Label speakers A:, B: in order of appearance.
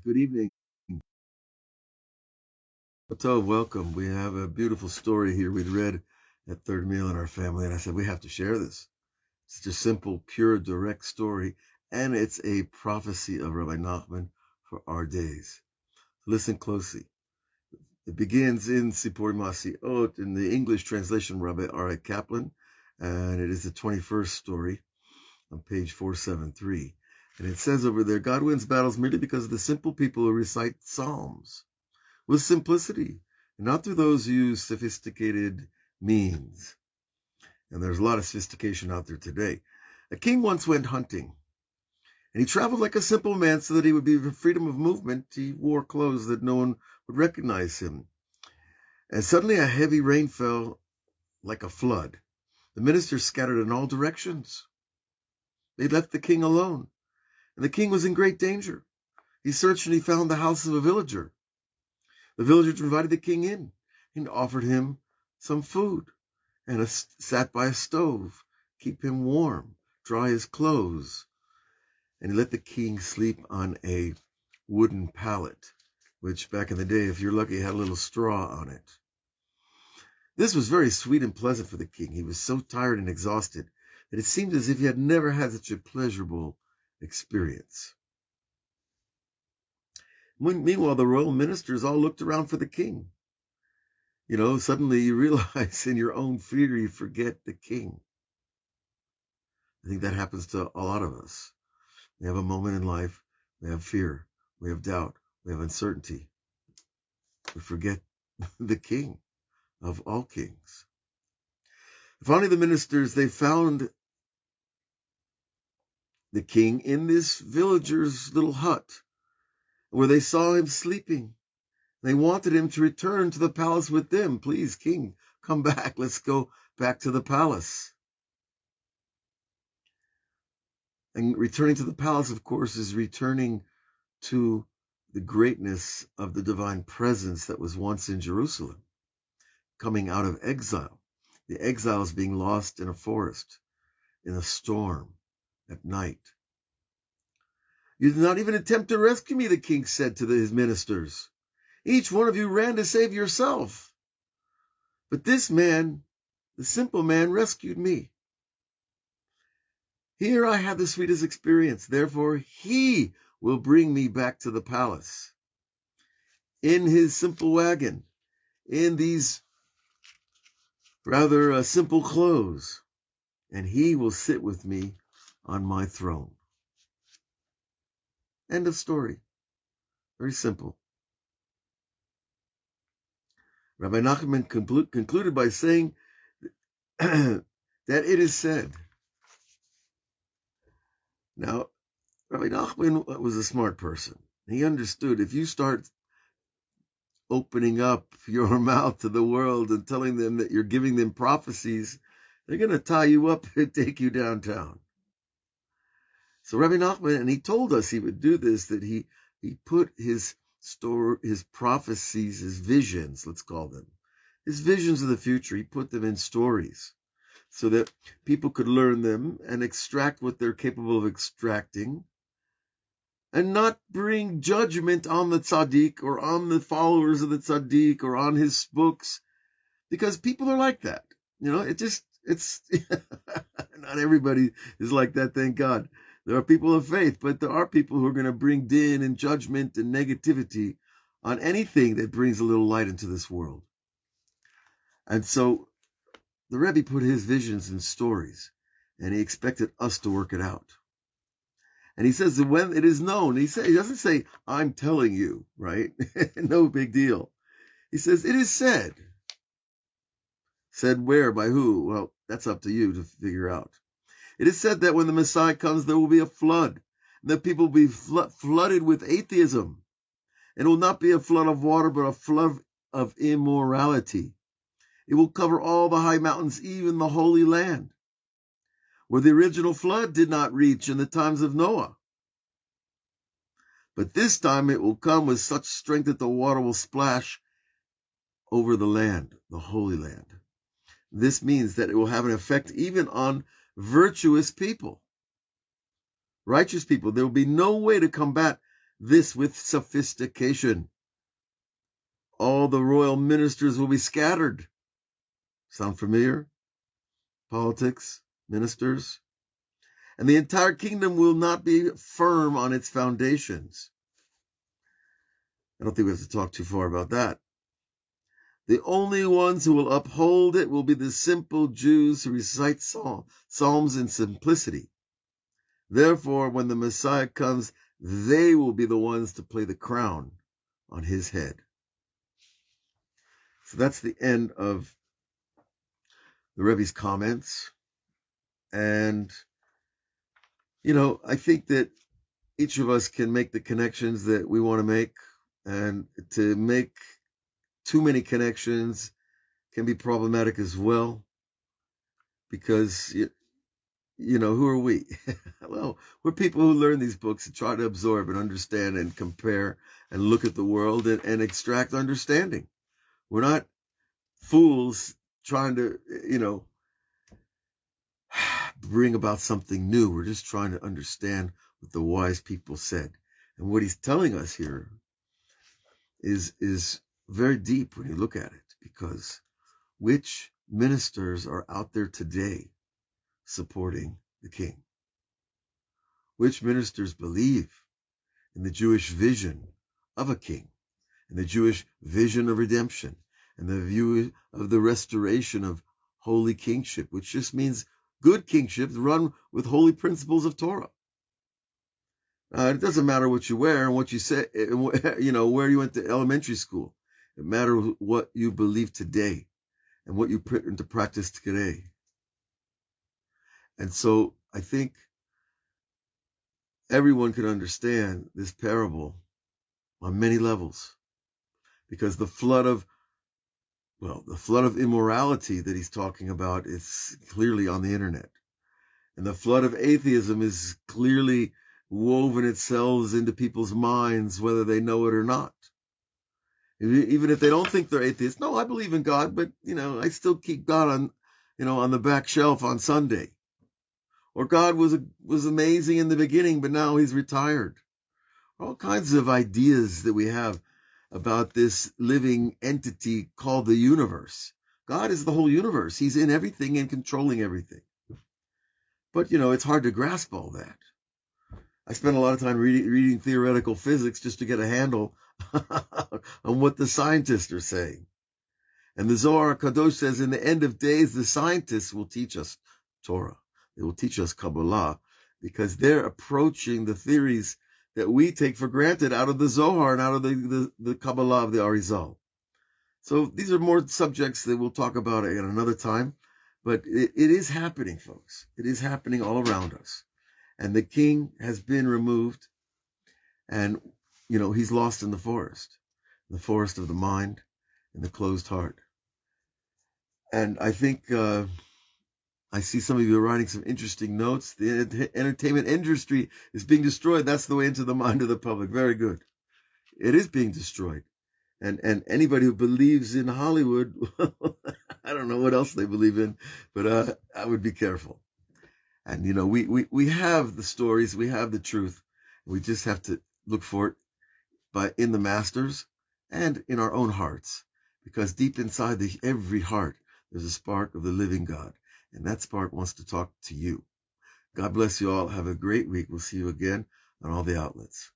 A: Good evening. Tov, welcome. We have a beautiful story here we'd read at third meal in our family, and I said we have to share this. It's just simple, pure, direct story, and it's a prophecy of Rabbi Nachman for our days. Listen closely. It begins in Sipur Masiot in the English translation, Rabbi R.A. Kaplan, and it is the 21st story on page 473. And it says over there, God wins battles merely because of the simple people who recite psalms with simplicity, not through those who use sophisticated means. And there's a lot of sophistication out there today. A king once went hunting, and he traveled like a simple man so that he would be for freedom of movement. He wore clothes that no one would recognize him. And suddenly a heavy rain fell like a flood. The ministers scattered in all directions. They left the king alone, and the king was in great danger. He searched and he found the house of a villager. The villagers invited the king in and offered him some food and sat by a stove, keep him warm, dry his clothes. And he let the king sleep on a wooden pallet, which back in the day, if you're lucky, had a little straw on it. This was very sweet and pleasant for the king. He was so tired and exhausted that it seemed as if he had never had such a pleasurable experience. Meanwhile, the royal ministers all looked around for the king. Suddenly you realize in your own fear you forget the king. I think that happens to a lot of us. We have a moment in life, we have fear, we have doubt, we have uncertainty. We forget the king of all kings. Finally, the ministers, they found the king in this villager's little hut where they saw him sleeping. They wanted him to return to the palace with them. Please, king, come back. Let's go back to the palace. And returning to the palace, of course, is returning to the greatness of the divine presence that was once in Jerusalem, coming out of exile. The exiles being lost in a forest, in a storm, at night. You did not even attempt to rescue me, the king said to his ministers. Each one of you ran to save yourself. But this man, the simple man, rescued me. Here I have the sweetest experience. Therefore, he will bring me back to the palace. In his simple wagon, in these rather simple clothes, and he will sit with me on my throne. End of story. Very simple. Rabbi Nachman concluded by saying that it is said. Now, Rabbi Nachman was a smart person. He understood if you start opening up your mouth to the world and telling them that you're giving them prophecies, they're going to tie you up and take you downtown. So Rabbi Nachman, and he told us he would do this, that he put his prophecies, his visions, let's call them, his visions of the future, he put them in stories so that people could learn them and extract what they're capable of extracting and not bring judgment on the tzaddik or on the followers of the tzaddik or on his books, because people are like that. It's not everybody is like that, thank God. There are people of faith, but there are people who are going to bring din and judgment and negativity on anything that brings a little light into this world. And so the Rebbe put his visions in stories, and he expected us to work it out. And he says that when it is known, he doesn't say, I'm telling you, right? No big deal. He says, it is said. Said where, by who? Well, that's up to you to figure out. It is said that when the Messiah comes, there will be a flood. And that people will be flooded with atheism. It will not be a flood of water, but a flood of immorality. It will cover all the high mountains, even the Holy Land, where the original flood did not reach in the times of Noah. But this time it will come with such strength that the water will splash over the land, the Holy Land. This means that it will have an effect even on virtuous people, righteous people. There will be no way to combat this with sophistication. All the royal ministers will be scattered. Sound familiar? Politics, ministers. And the entire kingdom will not be firm on its foundations. I don't think we have to talk too far about that. The only ones who will uphold it will be the simple Jews who recite psalms in simplicity. Therefore, when the Messiah comes, they will be the ones to play the crown on his head. So that's the end of the Rebbe's comments. And, I think that each of us can make the connections that we want to make. And to make too many connections can be problematic as well. Because, who are we? Well, we're people who learn these books and try to absorb and understand and compare and look at the world and extract understanding. We're not fools trying to, bring about something new. We're just trying to understand what the wise people said. And what he's telling us here is very deep when you look at it, because which ministers are out there today supporting the king? Which ministers believe in the Jewish vision of a king, and the Jewish vision of redemption, and the view of the restoration of holy kingship, which just means good kingship run with holy principles of Torah. It doesn't matter what you wear and what you say, where you went to elementary school. It matters what you believe today and what you put into practice today. And so I think everyone can understand this parable on many levels, because the flood of immorality that he's talking about is clearly on the internet. And the flood of atheism is clearly woven itself into people's minds, whether they know it or not. Even if they don't think they're atheists. No, I believe in God, but, I still keep God on the back shelf on Sunday. Or God was amazing in the beginning, but now he's retired. All kinds of ideas that we have about this living entity called the universe. God is the whole universe. He's in everything and controlling everything. But, it's hard to grasp all that. I spent a lot of time reading theoretical physics just to get a handle on what the scientists are saying. And the Zohar Kadosh says, in the end of days, the scientists will teach us Torah. They will teach us Kabbalah, because they're approaching the theories that we take for granted out of the Zohar and out of the Kabbalah of the Arizal. So these are more subjects that we'll talk about at another time. But it is happening, folks. It is happening all around us. And the king has been removed. And, he's lost in the forest of the mind and the closed heart. And I think I see some of you are writing some interesting notes. The entertainment industry is being destroyed. That's the way into the mind of the public. Very good. It is being destroyed. And anybody who believes in Hollywood, I don't know what else they believe in, but I would be careful. And, we have the stories, we have the truth. We just have to look for it in the masters and in our own hearts, because deep inside every heart, there's a spark of the living God. And that spark wants to talk to you. God bless you all. Have a great week. We'll see you again on all the outlets.